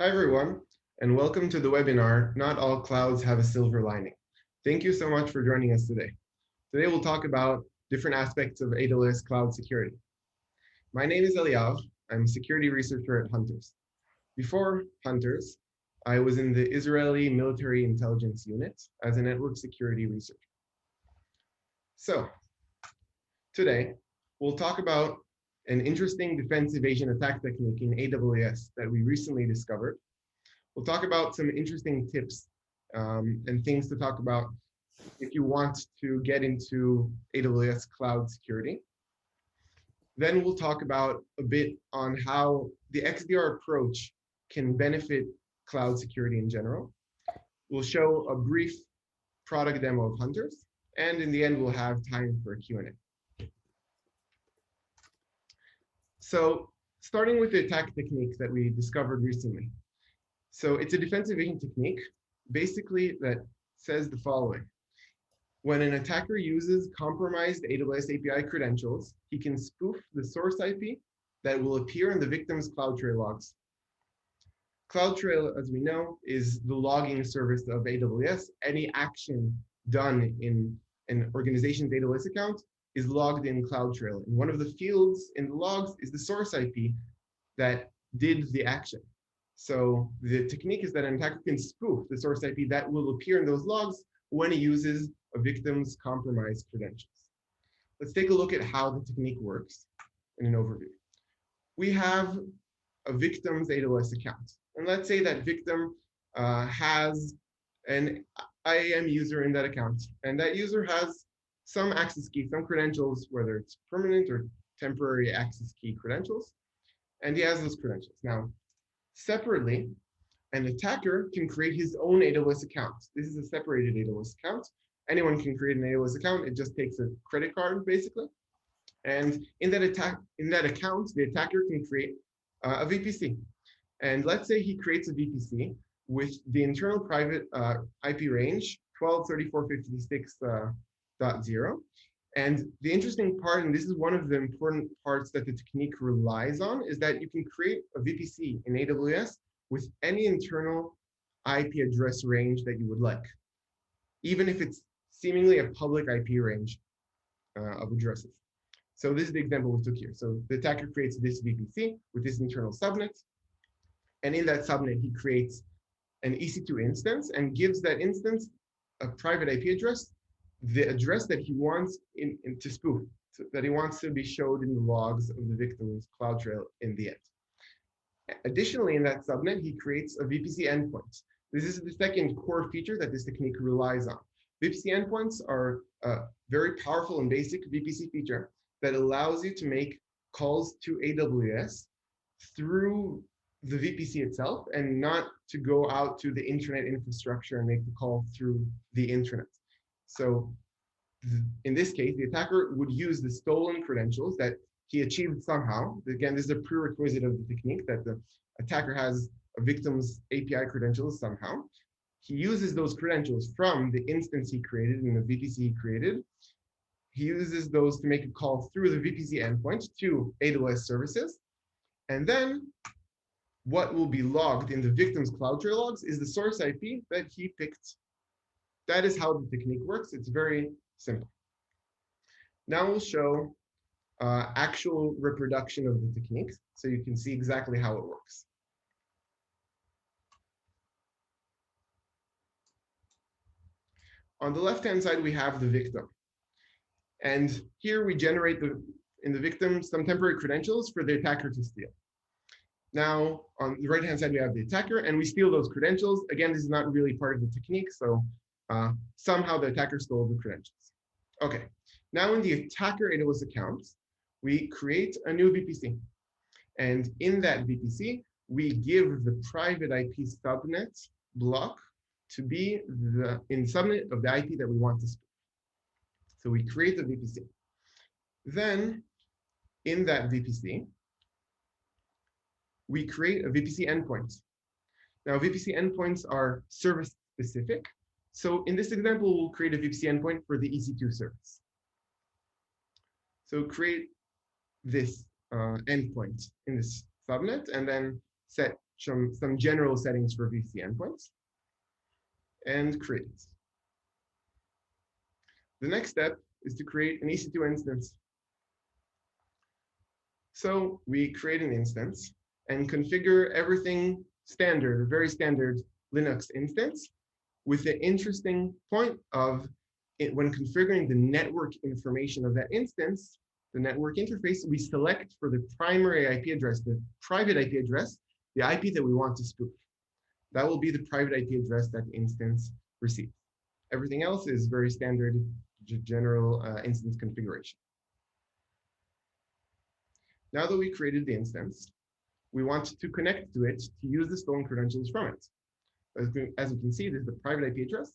Hi everyone, and welcome to the webinar, Not All Clouds Have a Silver Lining. Thank you so much for joining us today. Today we'll talk about different aspects of AWS cloud security. My name is Eliav. I'm a security researcher at Hunters. Before Hunters, I was in the Israeli Military Intelligence Unit as a network security researcher. So, today we'll talk about an interesting defense evasion attack technique in AWS that we recently discovered. We'll talk about some interesting tips and things to talk about if you want to get into AWS cloud security. Then we'll talk about a bit on how the XDR approach can benefit cloud security in general. We'll show a brief product demo of Hunters, and in the end, we'll have time for a Q&A. So starting with the attack technique that we discovered recently. So it's a defense evasion technique, basically that says the following. When an attacker uses compromised AWS API credentials, he can spoof the source IP that will appear in the victim's CloudTrail logs. CloudTrail, as we know, is the logging service of AWS. Any action done in an organization's AWS account is logged in CloudTrail. And one of the fields in the logs is the source IP that did the action. So the technique is that an attacker can spoof the source IP that will appear in those logs when he uses a victim's compromised credentials. Let's take a look at how the technique works in an overview. We have a victim's AWS account. And let's say that victim has an IAM user in that account. And that user has some access key, some credentials, whether it's permanent or temporary access key credentials. And he has those credentials. Now, separately, an attacker can create his own AWS account. This is a separated AWS account. Anyone can create an AWS account. It just takes a credit card, basically. And in that account, the attacker can create a VPC. And let's say he creates a VPC with the internal private IP range 12.34.56.0. And the interesting part, and this is one of the important parts that the technique relies on, is that you can create a VPC in AWS with any internal IP address range that you would like, even if it's seemingly a public IP range of addresses. So this is the example we took here. So the attacker creates this VPC with this internal subnet. And in that subnet, he creates an EC2 instance and gives that instance a private IP address, the address that he wants to spoof, so that he wants to be showed in the logs of the victim's CloudTrail in the end. Additionally, in that subnet, he creates a VPC endpoint. This is the second core feature that this technique relies on. VPC endpoints are a very powerful and basic VPC feature that allows you to make calls to AWS through the VPC itself and not to go out to the internet infrastructure and make the call through the internet. So in this case, the attacker would use the stolen credentials that he achieved somehow. Again, this is a prerequisite of the technique, that the attacker has a victim's API credentials somehow. He uses those credentials from the instance he created and the VPC he created. He uses those to make a call through the VPC endpoint to AWS services. And then what will be logged in the victim's CloudTrail logs is the source IP that he picked. That is how the technique works. It's very simple. Now we'll show actual reproduction of the technique so you can see exactly how it works. On the left-hand side, we have the victim. And here we generate in the victim some temporary credentials for the attacker to steal. Now, on the right-hand side, we have the attacker, and we steal those credentials. Again, this is not really part of the technique, so somehow the attacker stole the credentials. Okay, now in the attacker AWS account, we create a new VPC. And in that VPC, we give the private IP subnet block to be in subnet of the IP that we want to spoof. So we create the VPC. Then in that VPC, we create a VPC endpoint. Now, VPC endpoints are service specific. So in this example, we'll create a VPC endpoint for the EC2 service. So create this endpoint in this subnet and then set some general settings for VPC endpoints, and create it. The next step is to create an EC2 instance. So we create an instance and configure everything standard, a very standard Linux instance, with the interesting point of it, when configuring the network information of that instance, the network interface, we select for the primary IP address, the private IP address, the IP that we want to spoof. That will be the private IP address that the instance receives. Everything else is very standard general instance configuration. Now that we created the instance, we want to connect to it to use the stolen credentials from it. As you can see, this is the private IP address,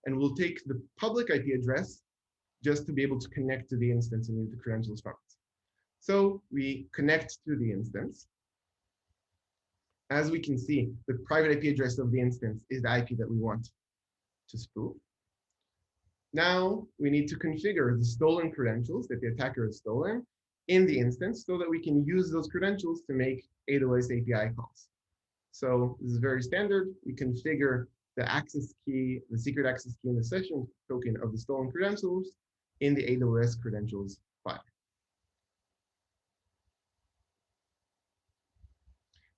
and we'll take the public IP address just to be able to connect to the instance and use the credentials from it. So we connect to the instance. As we can see, the private IP address of the instance is the IP that we want to spoof. Now we need to configure the stolen credentials that the attacker has stolen in the instance so that we can use those credentials to make AWS API calls. So this is very standard. We configure the access key, the secret access key, and the session token of the stolen credentials in the AWS credentials file.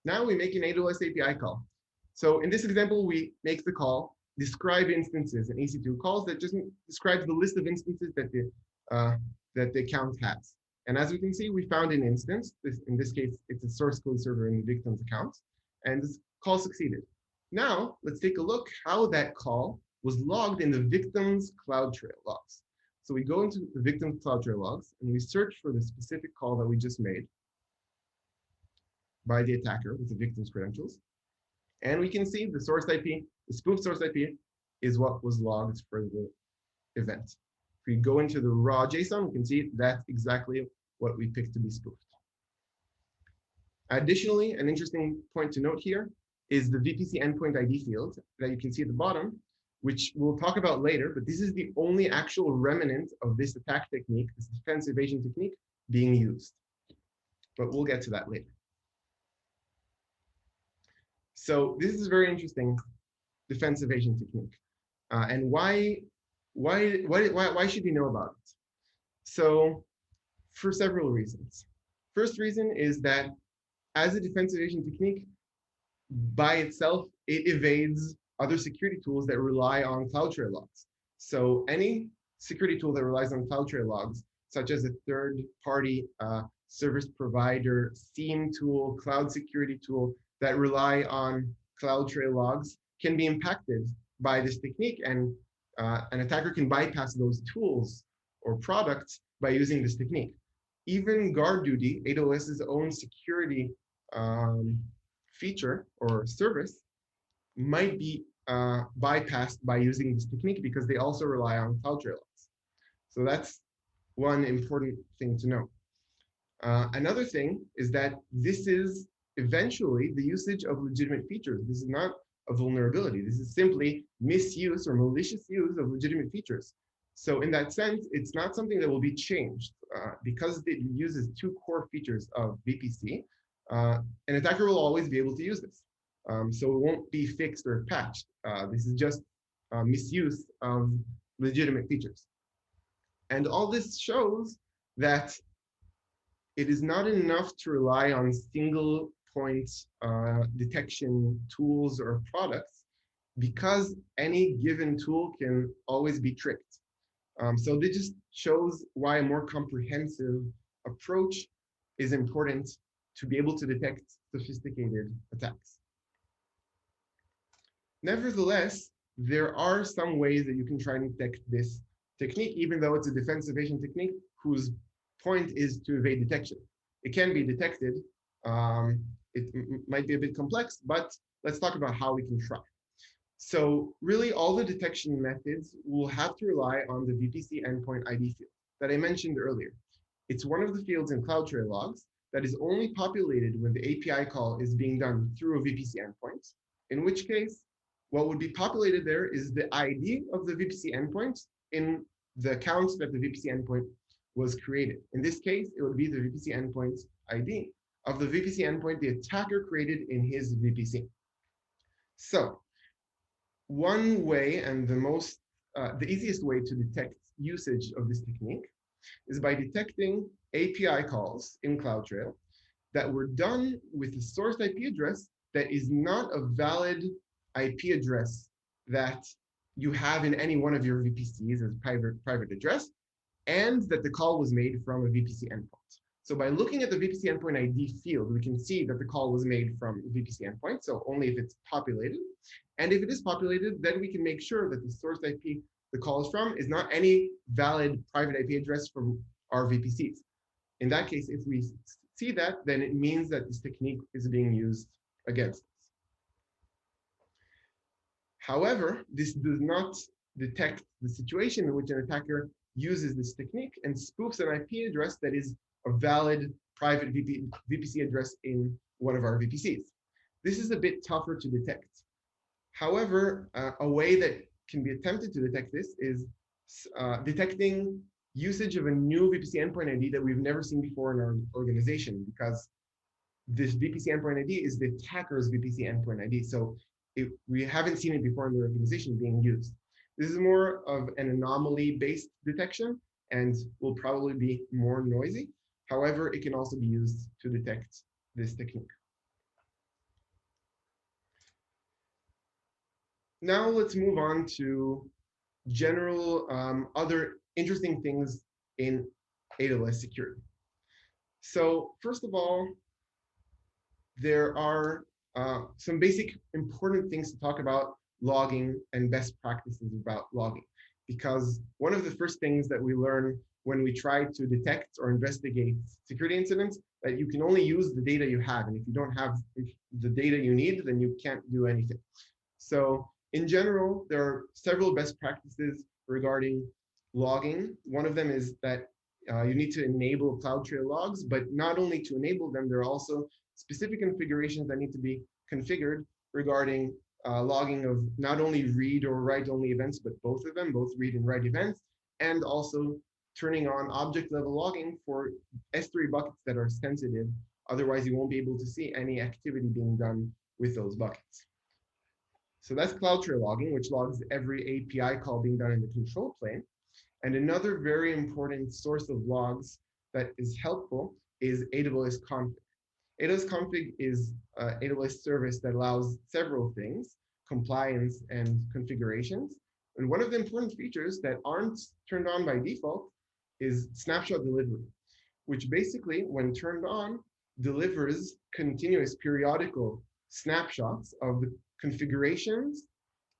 Now we make an AWS API call. So in this example, we make the call, describe instances and EC2 calls that just describes the list of instances that the account has. And as we can see, we found an instance. In this case, it's a source code server in the victim's account, and this call succeeded. Now, let's take a look how that call was logged in the victim's CloudTrail logs. So we go into the victim's CloudTrail logs, and we search for the specific call that we just made by the attacker with the victim's credentials. And we can see the source IP, the spoof source IP, is what was logged for the event. If we go into the raw JSON, we can see that's exactly what we picked to be spoofed. Additionally, an interesting point to note here is the VPC endpoint ID field that you can see at the bottom, which we'll talk about later, but this is the only actual remnant of this attack technique, this defense evasion technique being used. But we'll get to that later. So this is a very interesting defense evasion technique. And why should you know about it? So for several reasons. First reason is that as a defense evasion technique, by itself, it evades other security tools that rely on CloudTrail logs. So any security tool that relies on CloudTrail logs, such as a third-party service provider, SIEM tool, cloud security tool that rely on CloudTrail logs, can be impacted by this technique, and an attacker can bypass those tools or products by using this technique. Even GuardDuty, AWS's own security feature or service, might be bypassed by using this technique because they also rely on CloudTrail logs. So that's one important thing to know. Another thing is that this is eventually the usage of legitimate features. This is not a vulnerability. This is simply misuse or malicious use of legitimate features. So in that sense, it's not something that will be changed because it uses two core features of VPC. An attacker will always be able to use this. So it won't be fixed or patched. This is just misuse of legitimate features. And all this shows that it is not enough to rely on single point detection tools or products, because any given tool can always be tricked. So this just shows why a more comprehensive approach is important to be able to detect sophisticated attacks. Nevertheless, there are some ways that you can try and detect this technique, even though it's a defense evasion technique whose point is to evade detection. It can be detected. It might be a bit complex, but let's talk about how we can try. So really, all the detection methods will have to rely on the VPC endpoint ID field that I mentioned earlier. It's one of the fields in CloudTrail logs that is only populated when the API call is being done through a VPC endpoint, in which case, what would be populated there is the ID of the VPC endpoint in the accounts that the VPC endpoint was created. In this case, it would be the VPC endpoint ID of the VPC endpoint the attacker created in his VPC. So one way, and the easiest way to detect usage of this technique is by detecting API calls in CloudTrail that were done with a source IP address that is not a valid IP address that you have in any one of your VPCs as private address, and that the call was made from a VPC endpoint. So by looking at the VPC endpoint ID field, we can see that the call was made from a VPC endpoint, so only if it's populated. And if it is populated, then we can make sure that the source IP the call is from is not any valid private IP address from our VPCs. In that case, if we see that, then it means that this technique is being used against us. However, this does not detect the situation in which an attacker uses this technique and spoofs an IP address that is a valid private VPC address in one of our VPCs. This is a bit tougher to detect. However, a way that can be attempted to detect this is detecting usage of a new VPC endpoint ID that we've never seen before in our organization, because this VPC endpoint ID is the attacker's VPC endpoint ID. So we haven't seen it before in the organization being used. This is more of an anomaly-based detection and will probably be more noisy. However, it can also be used to detect this technique. Now let's move on to general other interesting things in AWS security. So first of all, there are some basic important things to talk about logging and best practices about logging, because one of the first things that we learn when we try to detect or investigate security incidents, that you can only use the data you have, and if you don't have the data you need, then you can't do anything. So in general, there are several best practices regarding logging. One of them is that you need to enable CloudTrail logs, but not only to enable them, there are also specific configurations that need to be configured regarding logging of not only read or write only events, but both of them, both read and write events, and also turning on object level logging for S3 buckets that are sensitive. Otherwise, you won't be able to see any activity being done with those buckets. So that's CloudTrail logging, which logs every API call being done in the control plane. And another very important source of logs that is helpful is AWS config. AWS config is an AWS service that allows several things, compliance and configurations. And one of the important features that aren't turned on by default is snapshot delivery, which basically, when turned on, delivers continuous periodical snapshots of the configurations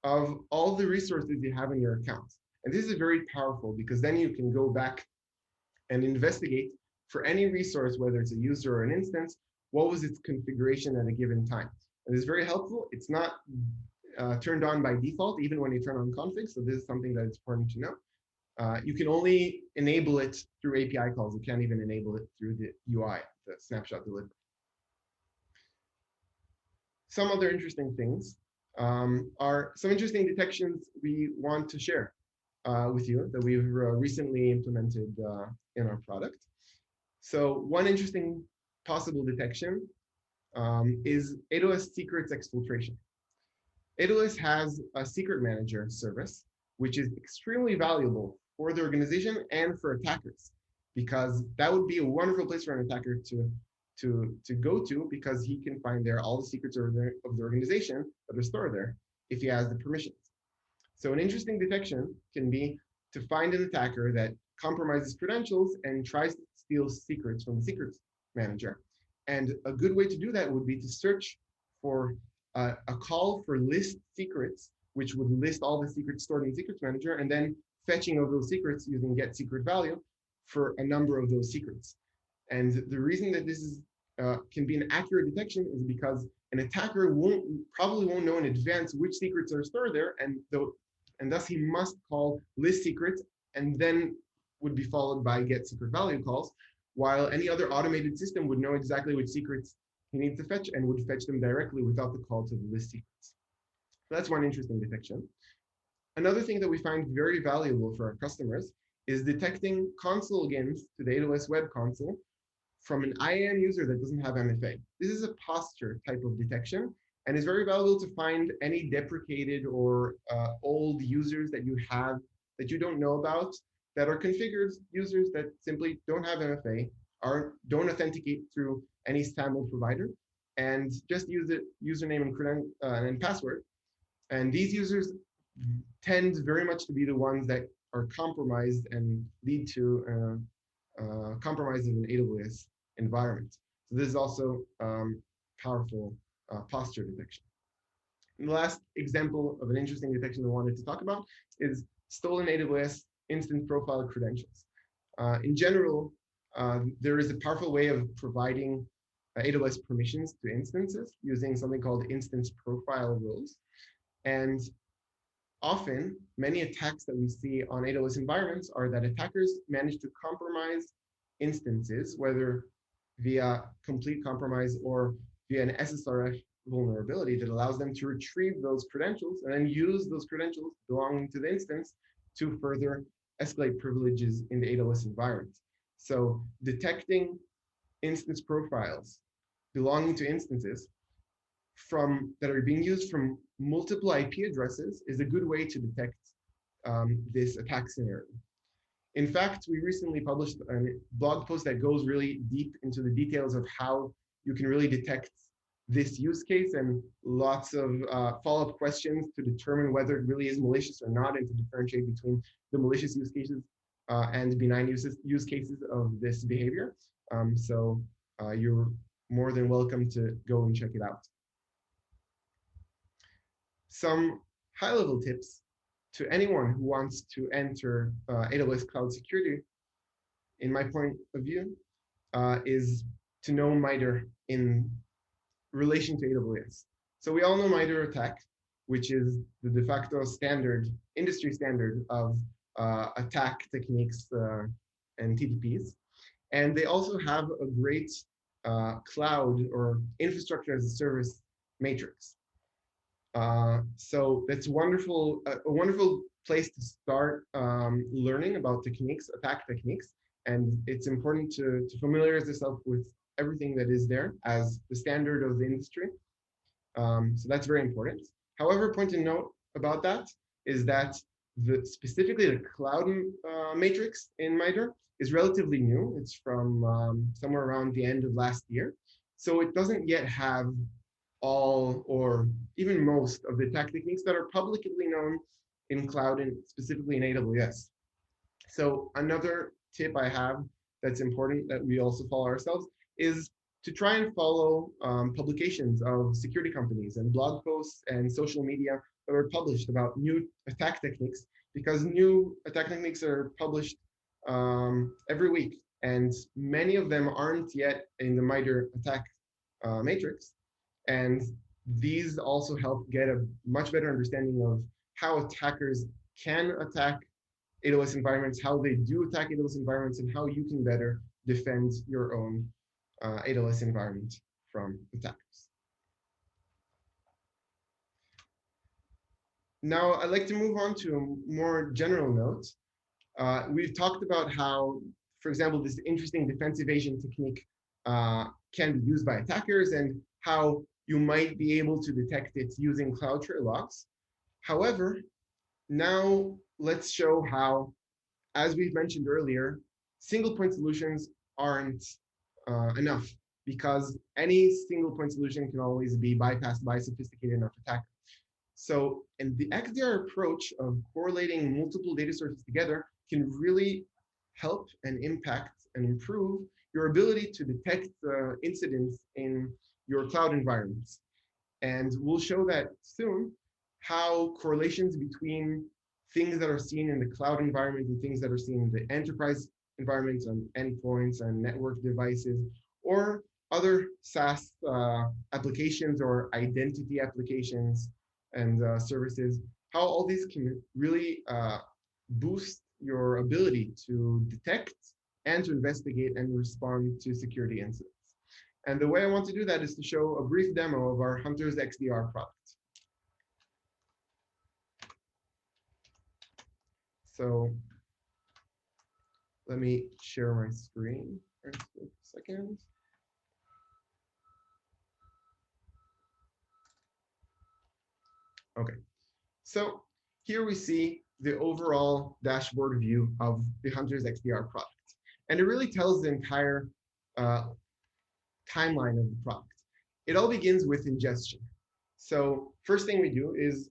of all the resources you have in your account. And this is very powerful because then you can go back and investigate for any resource, whether it's a user or an instance, what was its configuration at a given time. And it's very helpful. It's not turned on by default, even when you turn on config. So this is something that is important to know. You can only enable it through API calls. You can't even enable it through the UI, the snapshot delivery. Some other interesting things are some interesting detections we want to share with you that we've recently implemented in our product. So one interesting possible detection is AWS secrets exfiltration. AWS has a secret manager service, which is extremely valuable for the organization and for attackers, because that would be a wonderful place for an attacker to go to, because he can find there all the secrets of the organization that are stored there if he has the permissions. So an interesting detection can be to find an attacker that compromises credentials and tries to steal secrets from the secrets manager. And a good way to do that would be to search for a call for list secrets, which would list all the secrets stored in the secrets manager, and then fetching of those secrets using get secret value for a number of those secrets. And the reason that this is can be an accurate detection is because an attacker probably won't know in advance which secrets are stored there, and thus he must call list secrets and then would be followed by get secret value calls, while any other automated system would know exactly which secrets he needs to fetch and would fetch them directly without the call to the list secrets. So that's one interesting detection. Another thing that we find very valuable for our customers is detecting console against to the AWS Web Console from an IAM user that doesn't have MFA. This is a posture type of detection, and is very valuable to find any deprecated or old users that you have that you don't know about, that are configured users that simply don't have MFA, don't authenticate through any SAML provider, and just use the username and password. And these users tend very much to be the ones that are compromised and lead to compromise of an AWS environment. So this is also powerful posture detection. And the last example of an interesting detection I wanted to talk about is stolen AWS instance profile credentials. In general, there is a powerful way of providing AWS permissions to instances using something called instance profile rules. And often, many attacks that we see on AWS environments are that attackers manage to compromise instances, whether via complete compromise or via an SSRF vulnerability that allows them to retrieve those credentials and then use those credentials belonging to the instance to further escalate privileges in the AWS environment. So detecting instance profiles belonging to instances that are being used from multiple IP addresses is a good way to detect this attack scenario. In fact, we recently published a blog post that goes really deep into the details of how you can really detect this use case, and lots of follow-up questions to determine whether it really is malicious or not, and to differentiate between the malicious use cases and benign use cases of this behavior. So you're more than welcome to go and check it out. Some high-level tips to anyone who wants to enter AWS cloud security, in my point of view, is to know MITRE in relation to AWS. So we all know MITRE ATT&CK, which is the de facto standard, industry standard of attack techniques and TTPs. And they also have a great cloud or infrastructure as a service matrix. So that's wonderful, a wonderful place to start learning about techniques, attack techniques. And it's important to familiarize yourself with everything that is there as the standard of the industry. So that's very important. However, point to note about that is that specifically the cloud matrix in MITRE is relatively new. It's from somewhere around the end of last year. So it doesn't yet have all or even most of the attack techniques that are publicly known in cloud and specifically in AWS. So another tip I have that's important that we also follow ourselves is to try and follow publications of security companies and blog posts and social media that are published about new attack techniques, because new attack techniques are published every week, and many of them aren't yet in the MITRE attack matrix. And these also help get a much better understanding of how attackers can attack AWS environments, how they do attack AWS environments, and how you can better defend your own AWS environment from attackers. Now, I'd like to move on to a more general note. We've talked about how, for example, this interesting defensive agent technique can be used by attackers, and how you might be able to detect it using CloudTrail logs. However, now let's show how, as we've mentioned earlier, single point solutions aren't enough, because any single point solution can always be bypassed by a sophisticated enough attacker. So, and the XDR approach of correlating multiple data sources together can really help and impact and improve your ability to detect incidents in your cloud environments. And we'll show that soon, how correlations between things that are seen in the cloud environment and things that are seen in the enterprise environments and endpoints and network devices, or other SaaS applications or identity applications and services, how all these can really boost your ability to detect and to investigate and respond to security incidents. And the way I want to do that is to show a brief demo of our Hunters XDR product. So let me share my screen Wait a second. Okay, so here we see the overall dashboard view of the Hunters XDR product. And it really tells the entire uh, timeline of the product. It all begins with ingestion. So first thing we do is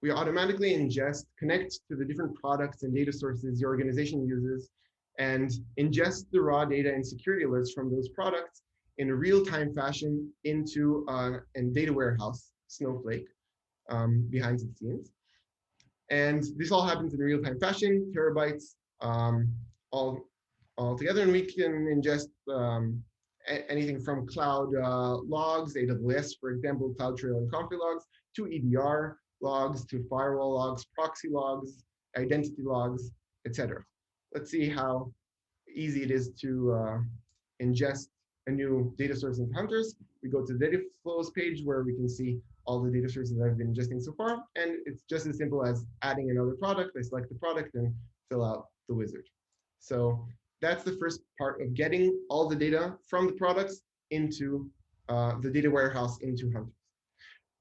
we automatically ingest, connect to the different products and data sources the organization uses, and ingest the raw data and security alerts from those products in a real-time fashion into a data warehouse, Snowflake, behind the scenes. And this all happens in real-time fashion, terabytes, all together, and we can ingest anything from cloud logs, AWS, for example, CloudTrail and Config logs, to EDR logs, to firewall logs, proxy logs, identity logs, etc. Let's see how easy it is to ingest a new data source into Hunters. We go to the data flows page where we can see all the data sources that I've been ingesting so far. And it's just as simple as adding another product. I select the product and fill out the wizard. So that's the first part of getting all the data from the products into the data warehouse into Hunters.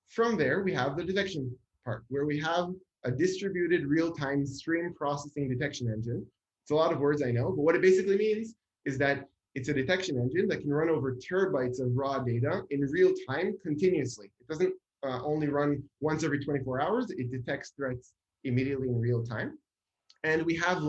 From there, we have the detection part, where we have a distributed real-time stream processing detection engine. It's a lot of words, I know, but what it basically means is that it's a detection engine that can run over terabytes of raw data in real time continuously. It doesn't only run once every 24 hours. It detects threats immediately in real time. And we have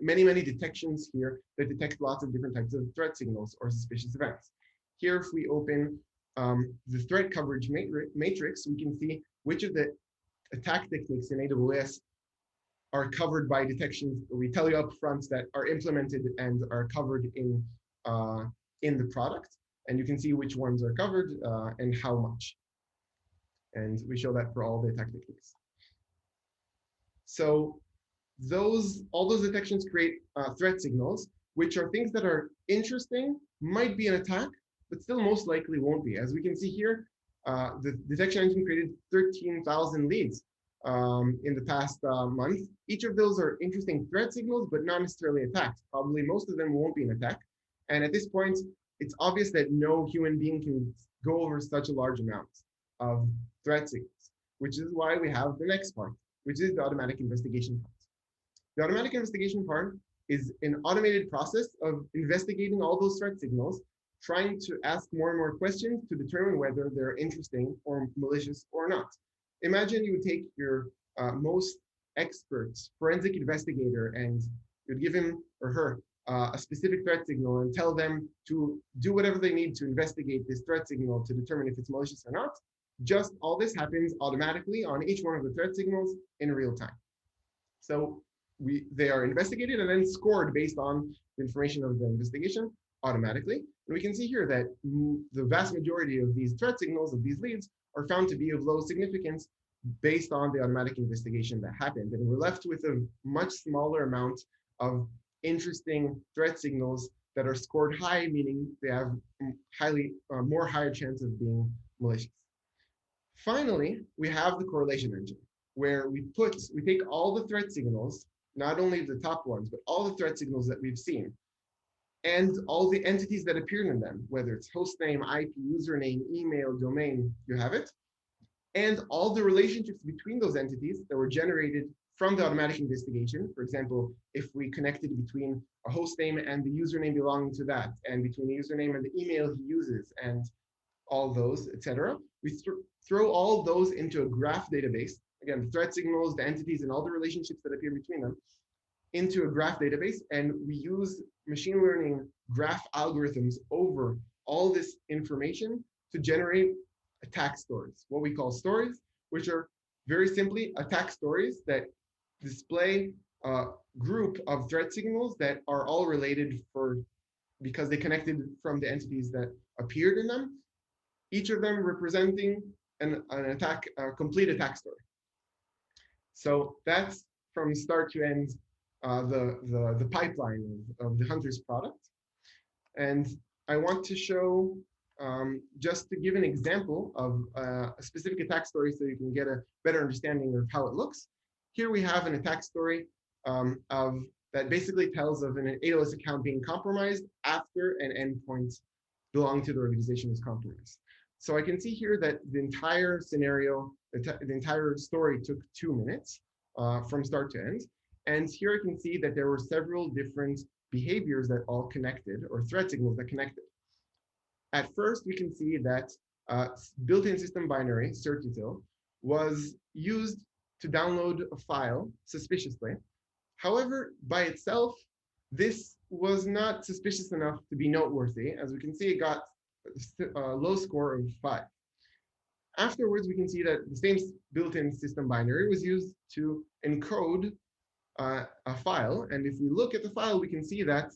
many detections here that detect lots of different types of threat signals or suspicious events. Here, if we open the threat coverage matrix, we can see which of the attack techniques in AWS are covered by detections. We tell you up front that are implemented and are covered in the product, and you can see which ones are covered and how much. And we show that for all the attack techniques. So all those detections create threat signals, which are things that are interesting, might be an attack, but still most likely won't be. As we can see here, the detection engine created 13,000 leads in the past month. Each of those are interesting threat signals, but not necessarily attacks. Probably most of them won't be an attack. And at this point, it's obvious that no human being can go over such a large amount of threat signals, which is why we have the next part, which is the automatic investigation part. The automatic investigation part is an automated process of investigating all those threat signals, trying to ask more and more questions to determine whether they're interesting or malicious or not. Imagine you would take your most expert forensic investigator and you'd give him or her a specific threat signal and tell them to do whatever they need to investigate this threat signal to determine if it's malicious or not. Just all this happens automatically on each one of the threat signals in real time. So they are investigated and then scored based on the information of the investigation automatically. And we can see here that the vast majority of these threat signals, of these leads, are found to be of low significance based on the automatic investigation that happened. And we're left with a much smaller amount of interesting threat signals that are scored high, meaning they have more higher chance of being malicious. Finally, we have the correlation engine, where we take all the threat signals, not only the top ones, but all the threat signals that we've seen, and all the entities that appeared in them, whether it's hostname, IP, username, email, domain, you have it, and all the relationships between those entities that were generated from the automatic investigation. For example, if we connected between a hostname and the username belonging to that, and between the username and the email he uses, and all those, etc. We throw all those into a graph database. Again, the threat signals, the entities, and all the relationships that appear between them into a graph database. And we use machine learning graph algorithms over all this information to generate attack stories, what we call stories, which are very simply attack stories that display a group of threat signals that are all related because they connected from the entities that appeared in them, each of them representing an attack, a complete attack story. So that's from start to end the pipeline of the Hunters product. And I want to show, just to give an example of a specific attack story so you can get a better understanding of how it looks. Here we have an attack story of that basically tells of an AWS account being compromised after an endpoint belonging to the organization is compromised. So I can see here that the entire scenario, the entire story took 2 minutes from start to end. And here I can see that there were several different behaviors that all connected, or threat signals that connected. At first, we can see that built-in system binary, certutil, was used to download a file suspiciously. However, by itself, this was not suspicious enough to be noteworthy. As we can see, it got a low score of 5. Afterwards, we can see that the same built-in system binary was used to encode a file. And if we look at the file, we can see that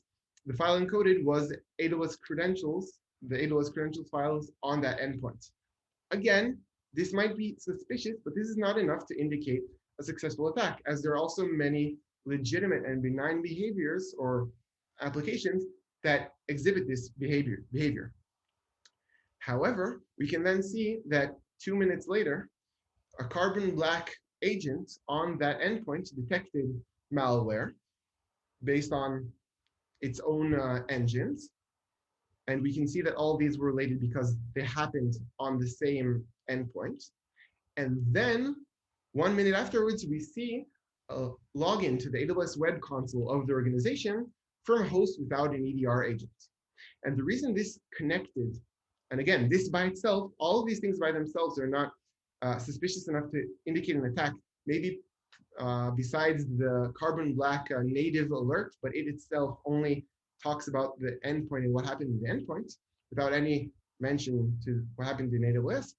the file encoded was AWS credentials, the AWS credentials files on that endpoint. Again, this might be suspicious, but this is not enough to indicate a successful attack, as there are also many legitimate and benign behaviors or applications that exhibit this behavior. However, we can then see that 2 minutes later, a carbon black agent on that endpoint detected malware based on its own engines. And we can see that all these were related because they happened on the same endpoint. And then 1 minute afterwards, we see a login to the AWS web console of the organization from a host without an EDR agent. And the reason this connected, and again, this by itself, all of these things by themselves are not suspicious enough to indicate an attack, maybe besides the carbon black native alert, but it itself only talks about the endpoint and what happened in the endpoint without any mention to what happened in AWS.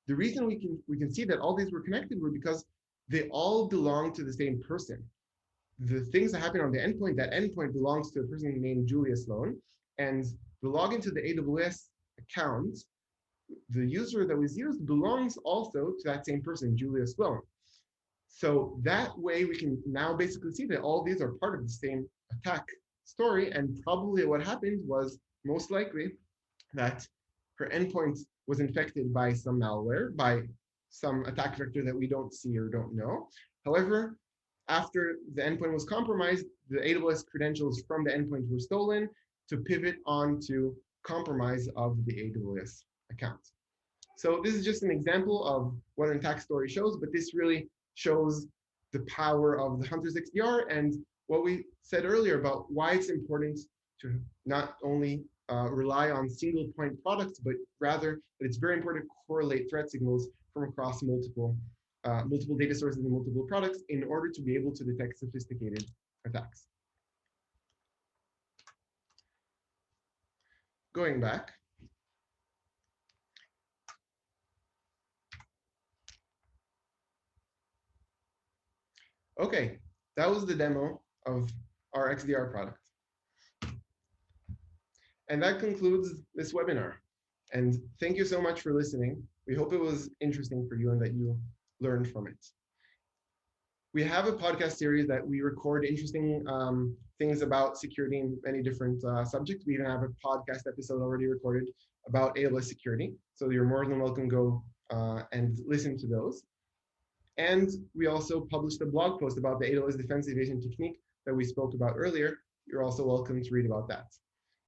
The reason we can see that all these were connected were because they all belong to the same person. The things that happen on the endpoint, that endpoint belongs to a person named Julius Sloan, and the login to the AWS account, the user that was used belongs also to that same person, Julius Sloan. So that way we can now basically see that all these are part of the same attack story, and probably what happened was most likely that her endpoint was infected by some malware, by some attack vector that we don't see or don't know. However, after the endpoint was compromised, the AWS credentials from the endpoint were stolen to pivot onto compromise of the AWS account. So this is just an example of what an attack story shows, but this really shows the power of the Hunters XDR and what we said earlier about why it's important to not only rely on single point products, but rather that it's very important to correlate threat signals from across multiple data sources and multiple products in order to be able to detect sophisticated attacks. Going back. Okay, that was the demo of our XDR product. And that concludes this webinar. And thank you so much for listening. We hope it was interesting for you and that you learned from it. We have a podcast series that we record interesting things about security in many different subjects. We even have a podcast episode already recorded about AWS security. So you're more than welcome to go and listen to those. And we also published a blog post about the AWS defense evasion technique that we spoke about earlier. You're also welcome to read about that.